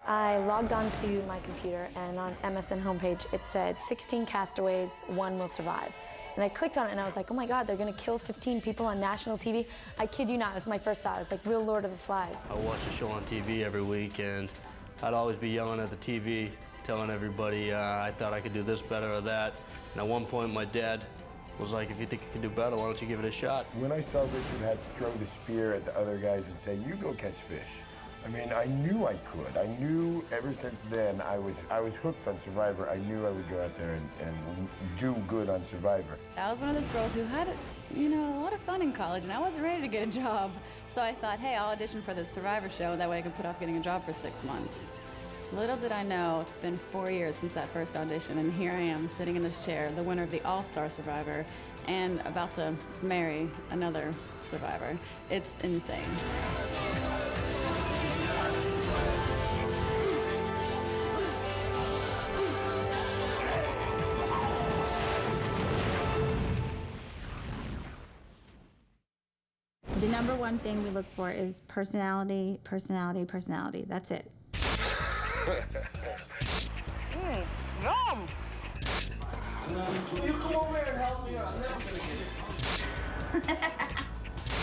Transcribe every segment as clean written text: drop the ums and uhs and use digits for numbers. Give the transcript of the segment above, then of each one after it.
I logged onto my computer, and on MSN homepage it said 16 castaways, 1 will survive. And I clicked on it and I was like, oh my God, they're gonna kill 15 people on national TV? I kid you not, it was my first thought. It was like real Lord of the Flies. I watch a show on TV every week, and I'd always be yelling at the TV, telling everybody I thought I could do this better or that. And at one point my dad was like, if you think you can do better, why don't you give it a shot? When I saw Richard Hatch throw the spear at the other guys and say, you go catch fish, I mean, I knew I could. I knew ever since then I was hooked on Survivor. I knew I would go out there and do good on Survivor. I was one of those girls who had, a lot of fun in college, and I wasn't ready to get a job. So I thought, hey, I'll audition for this Survivor show. That way I can put off getting a job for 6 months. Little did I know, it's been 4 years since that first audition, and here I am sitting in this chair, the winner of the All-Star Survivor, and about to marry another Survivor. It's insane. The number one thing we look for is personality, personality, personality. That's it. Yum! You come over here and help me out.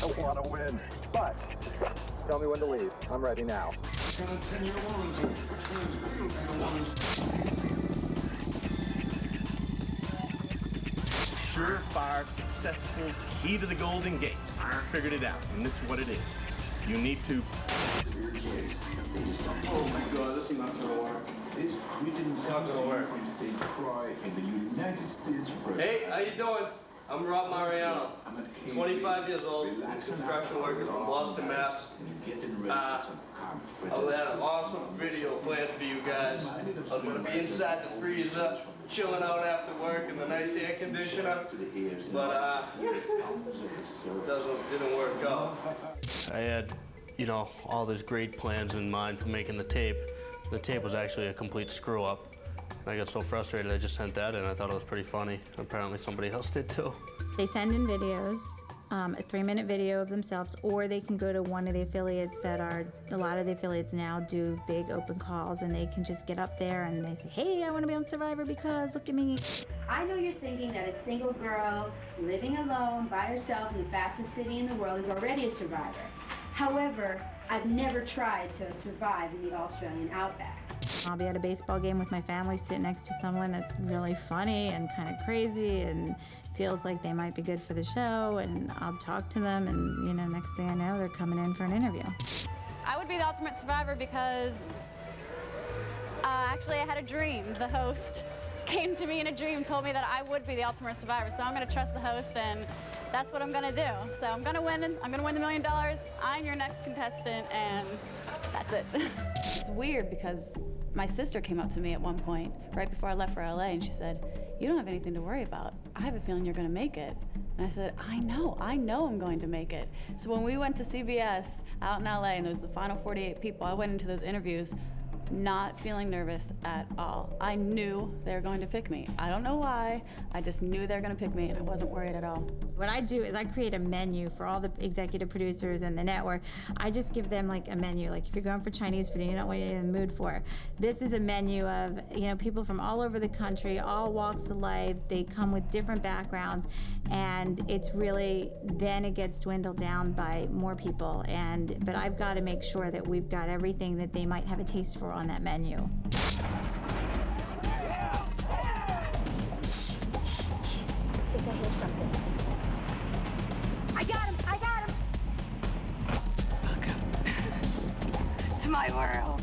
I want to win, but tell me when to leave. I'm ready now. Surefire, successful key to the Golden Gate. I figured it out, and this is what it is. You need to. Oh my God, this is not gonna work. It's not gonna work. In the United States. Hey, how you doing? I'm Rob Mariano, 25 years old, construction worker from Boston, Mass. I had an awesome video planned for you guys. I was going to be inside the freezer, chilling out after work in the nice air conditioner, but didn't work out. I had, all these great plans in mind for making the tape. The tape was actually a complete screw-up. I got so frustrated I just sent that in. I thought it was pretty funny. Apparently somebody else did too. They send in videos, a 3-minute video of themselves, or they can go to one of the affiliates a lot of the affiliates now do big open calls, and they can just get up there and they say, hey, I want to be on Survivor because look at me. I know you're thinking that a single girl living alone by herself in the fastest city in the world is already a survivor. However, I've never tried to survive in the Australian outback. I'll be at a baseball game with my family, sitting next to someone that's really funny and kind of crazy and feels like they might be good for the show, and I'll talk to them, and next thing I know, they're coming in for an interview. I would be the ultimate survivor because actually I had a dream. The host came to me in a dream, told me that I would be the ultimate survivor, so I'm going to trust the host, and that's what I'm going to do. So I'm going to win the $1 million. I'm your next contestant, and that's it. It's weird because my sister came up to me at one point, right before I left for LA, and she said, you don't have anything to worry about. I have a feeling you're going to make it. And I said, I know I'm going to make it. So when we went to CBS out in LA, and there was the final 48 people, I went into those interviews not feeling nervous at all. I knew they were going to pick me. I don't know why, I just knew they were going to pick me, and I wasn't worried at all. What I do is I create a menu for all the executive producers and the network. I just give them like a menu, like if you're going for Chinese food and you don't know what you're in the mood for. This is a menu of people from all over the country, all walks of life. They come with different backgrounds, and it's really, then it gets dwindled down by more people. But I've got to make sure that we've got everything that they might have a taste for on that menu. I think I hear something. I got him! Welcome to my world.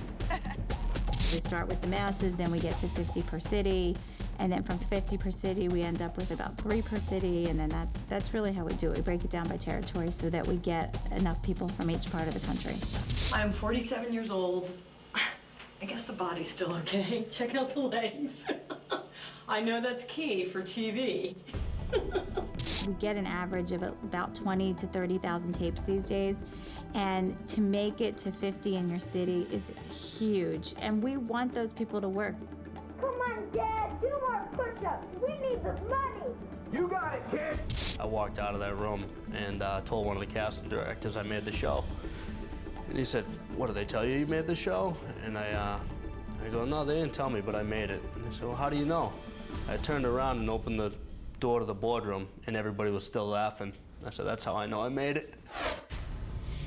We start with the masses, then we get to 50 per city, and then from 50 per city, we end up with about 3 per city, and then that's really how we do it. We break it down by territory so that we get enough people from each part of the country. I'm 47 years old. I guess the body's still okay. Check out the legs. I know that's key for TV. We get an average of about 20 to 30,000 tapes these days, and to make it to 50 in your city is huge, and we want those people to work. Come on, Dad, do more push-ups. We need the money. You got it, kid! I walked out of that room and told one of the casting directors I made the show. And he said, what, did they tell you made the show? And I go, no, they didn't tell me, but I made it. And they said, well, how do you know? I turned around and opened the door to the boardroom, and everybody was still laughing. I said, that's how I know I made it.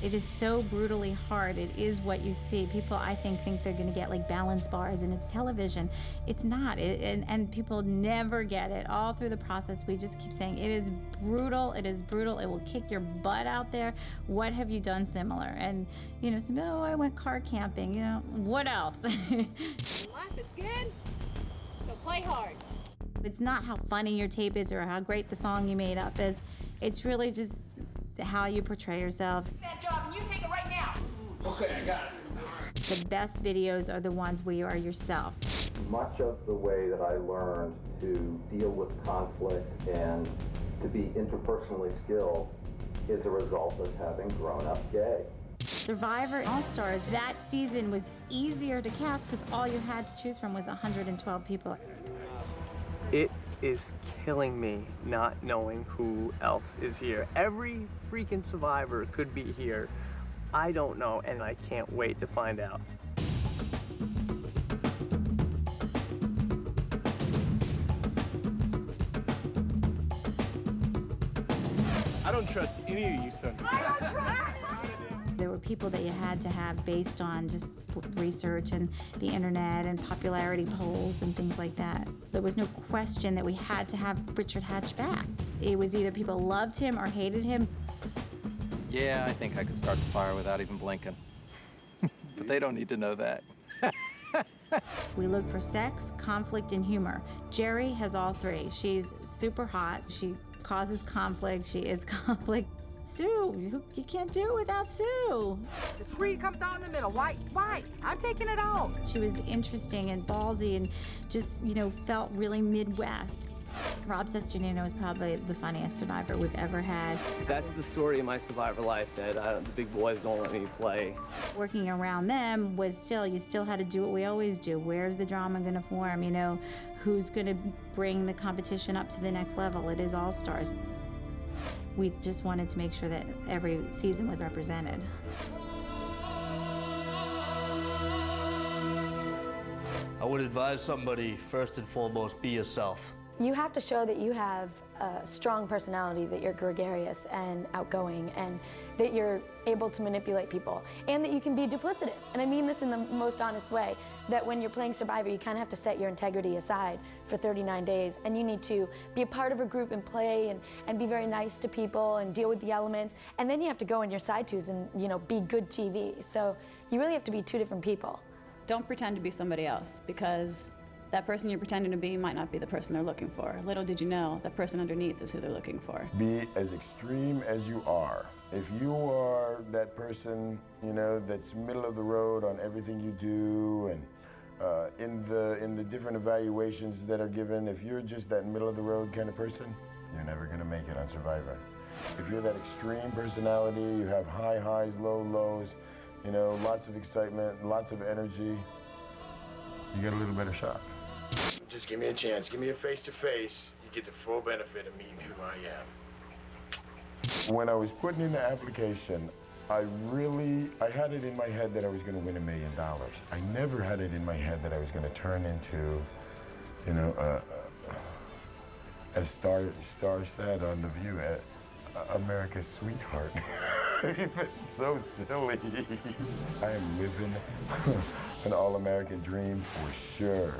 It is so brutally hard. It is what you see. People, I think they're going to get like balance bars, and it's television. It's not, and people never get it. All through the process, we just keep saying, it is brutal, it is brutal, it will kick your butt out there. What have you done similar? And, you know, some, oh, I went car camping, you know, what else? Life is good, so play hard. It's not how funny your tape is or how great the song you made up is. It's really just how you portray yourself. That job, and you take it right now. Okay, I got it. The best videos are the ones where you are yourself. Much of the way that I learned to deal with conflict and to be interpersonally skilled is a result of having grown up gay. Survivor All-Stars, that season was easier to cast because all you had to choose from was 112 people. It is killing me not knowing who else is here. Every freaking survivor could be here. I don't know, and I can't wait to find out. I don't trust any of you, son. There were people that you had to have based on just research and the internet and popularity polls and things like that. There was no question that we had to have Richard Hatch back. It was either people loved him or hated him. Yeah, I think I could start the fire without even blinking. But they don't need to know that. We look for sex, conflict, and humor. Jerry has all three. She's super hot. She causes conflict. She is conflict. Sue, you can't do it without Sue. The tree comes down the middle. Why? I'm taking it out. She was interesting and ballsy and just, you know, felt really Midwest. Rob Sesternino is probably the funniest survivor we've ever had. That's the story of my survivor life, that the big boys don't let me play. Working around them was still, you still had to do what we always do. Where's the drama going to form? You know, who's going to bring the competition up to the next level? It is All-Stars. We just wanted to make sure that every season was represented. I would advise somebody, first and foremost, be yourself. You have to show that you have a strong personality, that you're gregarious and outgoing, and that you're able to manipulate people, and that you can be duplicitous. And I mean this in the most honest way, that when you're playing Survivor, you kind of have to set your integrity aside for 39 days, and you need to be a part of a group and play and be very nice to people and deal with the elements, and then you have to go in your side twos and, you know, be good TV. So you really have to be two different people. Don't pretend to be somebody else, because that person you're pretending to be might not be the person they're looking for. Little did you know, that person underneath is who they're looking for. Be as extreme as you are. If you are that person, you know, that's middle of the road on everything you do, and in the different evaluations that are given, if you're just that middle of the road kind of person, you're never gonna make it on Survivor. If you're that extreme personality, you have high highs, low lows, you know, lots of excitement, lots of energy, you get a little better shot. Just give me a chance, give me a face-to-face, you get the full benefit of meeting who I am. When I was putting in the application, I had it in my head that I was gonna win $1 million. I never had it in my head that I was gonna turn into, you know, as Star said on The View, America's sweetheart. That's so silly. I am living an all-American dream for sure.